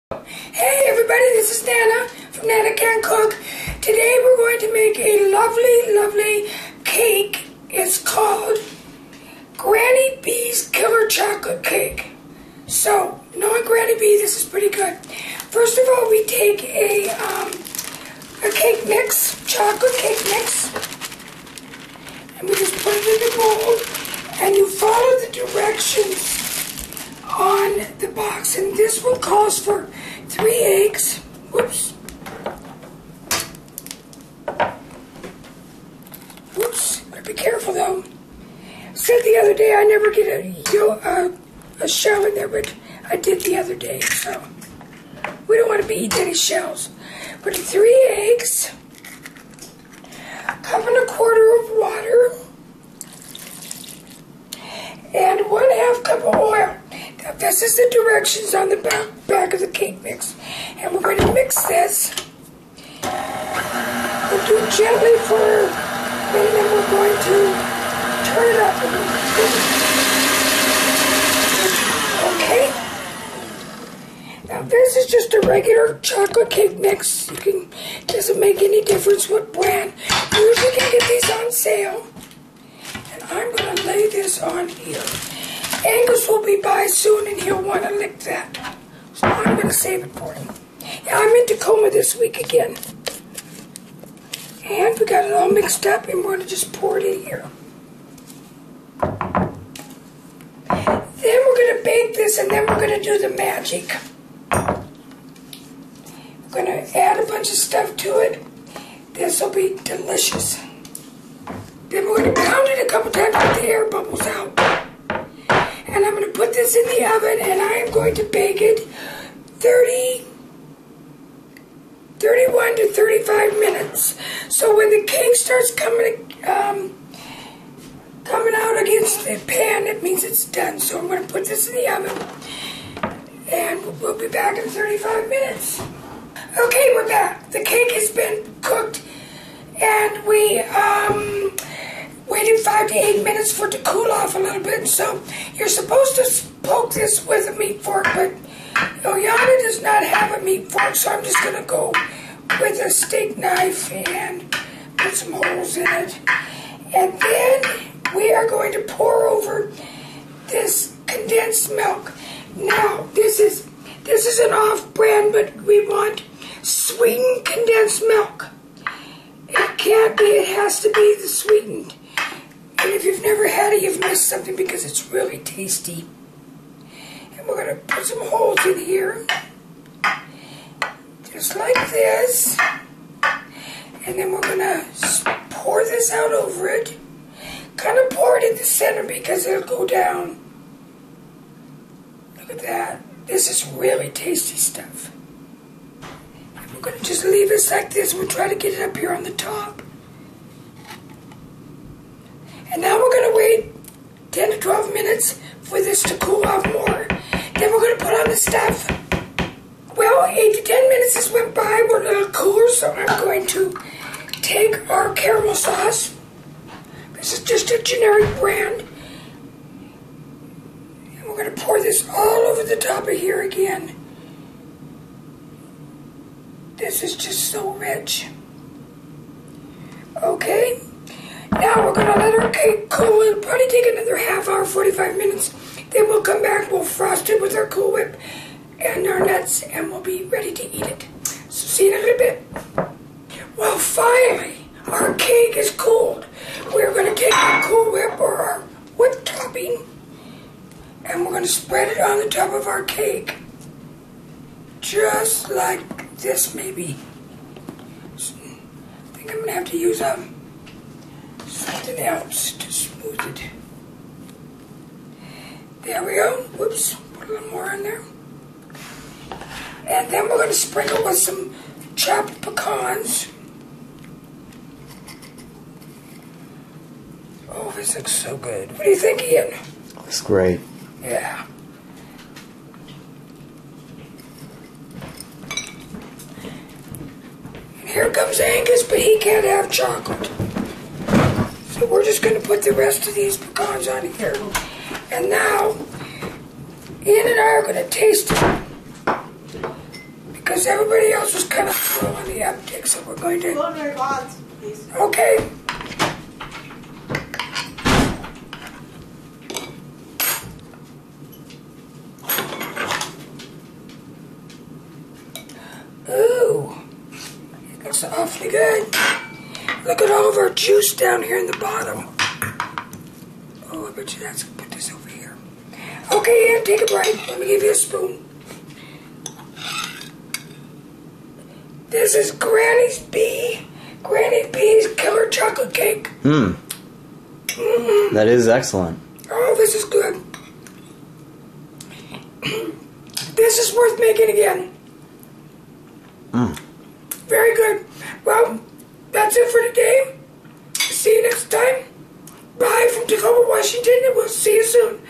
Hey everybody, this is Nana from Nana Can Cook. Today we're going to make a lovely cake. It's called Granny B's Killer Chocolate Cake. So, knowing Granny B, this is pretty good. First of all, we take a cake mix, chocolate cake mix, and we just put it in the bowl, and you follow the directions on the box, and this one calls for 3 eggs. Whoops. Gotta be careful though. Said the other day I never get a shell in there, but I did the other day, so we don't want to be eating any shells. But 3 eggs, 1 1/4 of water, and 1/2 cup of oil. Now, this is the directions on the back of the cake mix. And we're going to mix this. We'll do it gently for a minute, and then we're going to turn it up a little bit. Okay? Now this is just a regular chocolate cake mix. Doesn't make any difference what brand. You usually can get these on sale. And I'm going to lay this on here. Angus will be by soon and he'll want to lick that. So I'm going to save it for him. Yeah, I'm in Tacoma this week again. And we got it all mixed up and we're going to just pour it in here. Then we're going to bake this and then we're going to do the magic. We're going to add a bunch of stuff to it. This will be delicious. Then we're going to pound it a couple times with the air bubbles out. And I'm going to put this in the oven and I am going to bake it 31 to 35 minutes. So when the cake starts coming out against the pan, it means it's done. So I'm going to put this in the oven and we'll be back in 35 minutes. Okay, we're back. The cake has been cooked and we waited 5 to 8 minutes for it to cool off a little bit. So you're supposed to poke this with a meat fork, but Oyana does not have a meat fork, so I'm just going to go with a steak knife and put some holes in it. And then we are going to pour over this condensed milk. Now, this is an off-brand, but we want sweetened condensed milk. It can't be, it has to be the sweetened. And if you've never had it, you've missed something because it's really tasty. And we're going to put some holes in here. Just like this. And then we're going to pour this out over it. Kind of pour it in the center because it'll go down. Look at that. This is really tasty stuff. And we're going to just leave this like this. We'll try to get it up here on the top. And now we're going to wait 10 to 12 minutes for this to cool off more. Then we're going to put on the stuff. Well, 8 to 10 minutes has went by. We're a little cooler, so I'm going to take our caramel sauce. This is just a generic brand. And we're going to pour this all over the top of here again. This is just so rich. Okay. Now we're going to let our cake cool. It'll probably take another half hour, 45 minutes. Then we'll come back, we'll frost it with our Cool Whip and our nuts, and we'll be ready to eat it. So see you in a little bit. Well, finally, our cake is cooled. We're going to take our Cool Whip or our whipped topping, and we're going to spread it on the top of our cake. Just like this, maybe. I think I'm going to have to use something else to smooth it. There we go. Whoops. Put a little more in there. And then we're going to sprinkle with some chopped pecans. Oh, this looks so good. What do you think, Ian? Looks great. Yeah. And here comes Angus, but he can't have chocolate. So we're just going to put the rest of these pecans on here. And now, Ian and I are going to taste it. notice everybody else was kind of slow on the uptick, so we're going to... Culinary gods, please. Okay. Ooh. It looks awfully good. Look at all of our juice down here in the bottom. Oh, I bet you that's... Put this over here. Okay, Ann, take a bite. Let me give you a spoon. This is Granny's B's killer chocolate cake. That is excellent. Oh, this is good. This is worth making again. Very good. Well, that's it for today. See you next time. Bye from Tacoma, Washington, and we'll see you soon.